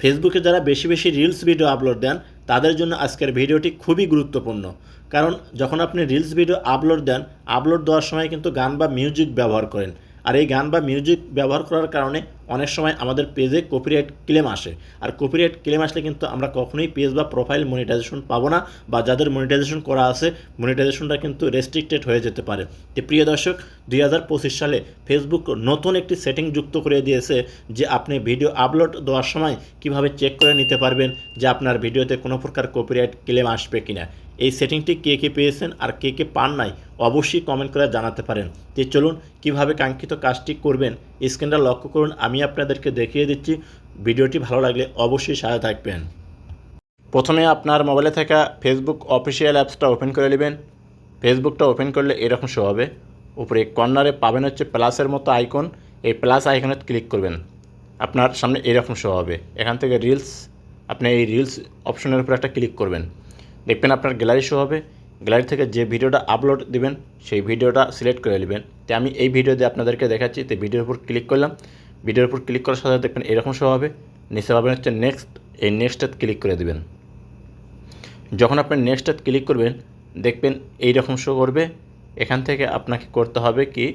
ফেসবুকে যারা বেশি বেশি রিলস ভিডিও আপলোড দেন তাদের জন্য আজকের ভিডিওটি খুবই গুরুত্বপূর্ণ। কারণ যখন আপনি রিলস ভিডিও আপলোড দেন, আপলোড দেওয়ার সময় কিন্তু গান বা মিউজিক ব্যবহার করেন। আর এই গান বা মিউজিক ব্যবহার করার কারণে অনেক সময় আমাদের পেজে কপিরাইট ক্লেম আসে। আর কপিরাইট ক্লেম আসলে কিন্তু আমরা কখনোই পেজ বা প্রোফাইল মনিটাইজেশন পাবো না, বা যাদের মনিটাইজেশন করা আছে মনিটাইজেশনটা কিন্তু রেস্ট্রিক্টেড হয়ে যেতে পারে। তো প্রিয় দর্শক, 2025 সালে ফেসবুক নতুন একটি সেটিং যুক্ত করে দিয়েছে যে আপনি ভিডিও আপলোড দেওয়ার সময় কিভাবে চেক করে নিতে পারবেন যে আপনার ভিডিওতে কোনো প্রকার কপিরাইট ক্লেম আসবে কিনা। এই সেটিংটি কে কে পেয়েছেন আর কে কে পান নাই অবশ্যই কমেন্ট করে জানাতে পারেন। তো চলুন কিভাবে কাঙ্ক্ষিত কাজটি করবেন স্ক্রিনটা লক্ষ্য করুন, আমি আপনাদেরকে দেখিয়ে দিচ্ছি। ভিডিওটি ভালো লাগলে অবশ্যই সাথে থাকবেন। প্রথমে আপনার মোবাইলে থাকা ফেসবুক অফিসিয়াল অ্যাপসটা ওপেন করে নেবেন। ফেসবুকটা ওপেন করলে এরকম শো হবে। উপরে কর্নারে পাবেন হচ্ছে প্লাসের মতো আইকন, এই প্লাস আইকনে ক্লিক করবেন। আপনার সামনে এরকম শো হবে। এখান থেকে রিলস, আপনি এই রিলস অপশনের উপর একটা ক্লিক করবেন। দেখবেন আপনার গ্যালারি শো হবে। গ্যালারি থেকে যে ভিডিওটা আপলোড দিবেন সেই ভিডিওটা সিলেক্ট করে নেবেন। তো আমি এই ভিডিও দিয়ে আপনাদেরকে দেখাচ্ছি। তো ভিডিওর উপর ক্লিক করলাম। ভিডিওর উপর ক্লিক করার সাথে দেখবেন এরকম শো হবে। নিচে পাবেন হচ্ছে নেক্সট, এই নেক্সটে ক্লিক করে দেবেন। যখন আপনি নেক্সটে ক্লিক করবেন দেখবেন এই রকম শো করবে। এখান থেকে আপনাকে করতে হবে কি,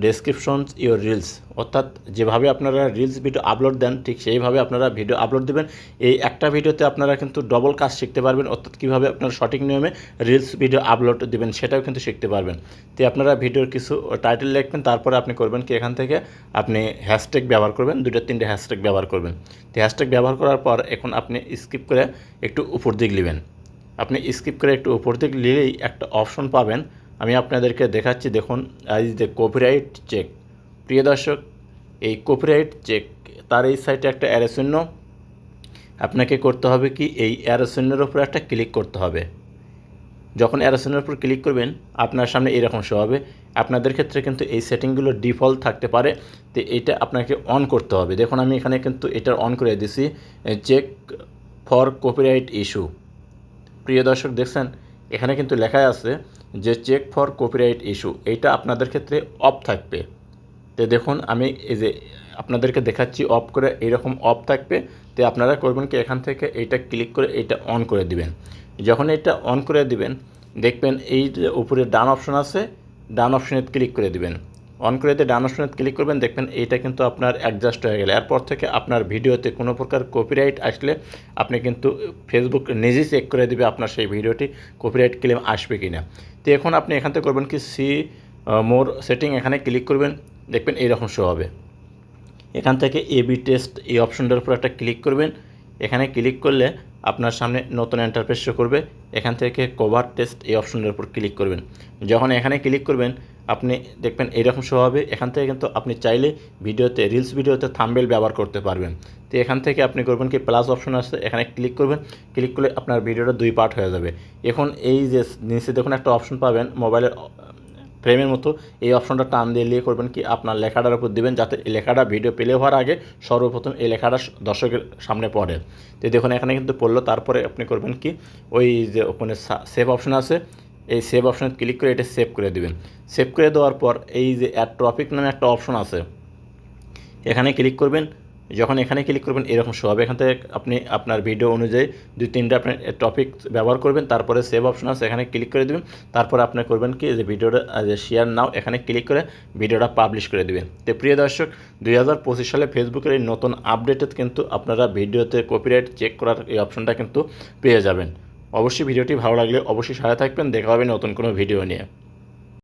ডেসক্রিপশনস ইওর রিলস, অর্থাৎ যেভাবে আপনারা রিলস ভিডিও আপলোড দেন ঠিক সেইভাবে আপনারা ভিডিও আপলোড দেবেন। এই একটা ভিডিওতে আপনারা কিন্তু ডবল কাজ শিখতে পারবেন, অর্থাৎ কীভাবে আপনারা সঠিক নিয়মে রিলস ভিডিও আপলোড দেবেন সেটাও কিন্তু শিখতে পারবেন। তো আপনারা ভিডিওর কিছু টাইটেল লিখবেন, তারপরে আপনি করবেন কি, এখান থেকে আপনি হ্যাশট্যাগ ব্যবহার করবেন, 2-3টে হ্যাশট্যাগ ব্যবহার করবেন। তো হ্যাশট্যাগ ব্যবহার করার পর এখন আপনি স্কিপ করে একটু উপর দিক নেবেন। আপনি স্কিপ করে একটু উপর দিক নিলেই একটা অপশন পাবেন, আমি আপনাদেরকে দেখাচ্ছি। দেখুন, এই যে কপিরাইট চেক। প্রিয় দর্শক, এই কপিরাইট চেক তার এই সাইটে একটা অ্যারো চিহ্ন, আপনাকে করতে হবে কি, এই অ্যারো চিহ্নের উপর একটা ক্লিক করতে হবে। যখন অ্যারো চিহ্নের উপর ক্লিক করবেন আপনার সামনে এরকম শো হবে। আপনাদের ক্ষেত্রে কিন্তু এই সেটিংগুলো ডিফল্ট থাকতে পারে, তো এইটা আপনাকে অন করতে হবে। দেখুন আমি এখানে কিন্তু এটা অন করে দিছি, চেক ফর কপিরাইট ইস্যু। প্রিয় দর্শক দেখছেন এখানে কিন্তু লেখা আছে যে চেক ফর কপিরাইট ইস্যু, এইটা আপনাদের ক্ষেত্রে অফ থাকবে। তো দেখুন আমি এই যে আপনাদেরকে দেখাচ্ছি অফ করে, এইরকম অফ থাকবে। তো আপনারা করবেন কি, এখান থেকে এইটা ক্লিক করে এইটা অন করে দিবেন। যখন এটা অন করে দিবেন দেখবেন এই যে উপরে ডান অপশন আছে, ডান অপশনে ক্লিক করে দিবেন। অন করে দিয়ে ডান অপশনে ক্লিক করবেন, দেখবেন এইটা কিন্তু আপনার অ্যাডজাস্ট হয়ে গেলে এরপর থেকে আপনার ভিডিওতে কোনো প্রকার কপিরাইট আসলে আপনি কিন্তু ফেসবুক নিজেই চেক করে দিবে আপনার সেই ভিডিওটি কপিরাইট ক্লেম আসবে কি না। তো এখন আপনি এখান থেকে করবেন কি, সি মোর সেটিং, এখানে ক্লিক করবেন। দেখবেন এইরকম শো হবে। এখান থেকে এবি টেস্ট এই অপশনটার উপর একটা ক্লিক করবেন। এখানে ক্লিক করলে আপনার সামনে নতুন ইন্টারফেস শো করবে। এখান থেকে কভার টেস্ট এই অপশনটার উপর ক্লিক করবেন। যখন এখানে ক্লিক করবেন আপনি দেখবেন এইরকম শো হবে। এখান থেকে কিন্তু আপনি চাইলে ভিডিওতে, রিলস ভিডিওতে থাম্বনেল ব্যবহার করতে পারবেন। তো এখান থেকে আপনি করবেন কি, প্লাস অপশন আসছে, এখানে ক্লিক করবেন। ক্লিক করলে আপনার ভিডিওটা 2 পার্ট হয়ে যাবে। এখন এই যে নিচে দেখুন একটা অপশন পাবেন মোবাইলের ফ্রেমের মতো, এই অপশনটা টান দিয়ে নিয়ে করবেন কি, আপনার লেখাটার উপর দিবেন, যাতে এই লেখাটা ভিডিও প্লে হওয়ার আগে সর্বপ্রথম এই লেখাটা দর্শকের সামনে পড়ে। তো দেখুন এখানে কিন্তু পড়লো। তারপরে আপনি করবেন কি, ওই যে ওখানে সেভ অপশন আছে, এই সেভ অপশনে ক্লিক করে এটা সেভ করে দিবেন। সেভ করে দেওয়ার পর এই যে অ্যাড টপিক নামে একটা অপশন আছে, এখানে ক্লিক করবেন। যখন এখানে ক্লিক করবেন এরকম শো হবে। এখান থেকে আপনি আপনার ভিডিও অনুযায়ী 2-3টা আপনি টপিক ব্যবহার করবেন। তারপরে সেভ অপশন আছে, এখানে ক্লিক করে দেবেন। তারপরে আপনি করবেন কি, যে ভিডিওটা যে শেয়ার নাও, এখানে ক্লিক করে ভিডিওটা পাবলিশ করে দেবেন। তো প্রিয় দর্শক, 2025 সালে ফেসবুকের এই নতুন আপডেটে কিন্তু আপনারা ভিডিওতে কপিরাইট চেক করার এই অপশনটা কিন্তু পেয়ে যাবেন। অবশ্যই ভিডিওটি ভালো লাগলে অবশ্যই সাথে থাকবেন। দেখা হবে নতুন কোনো ভিডিও নিয়ে।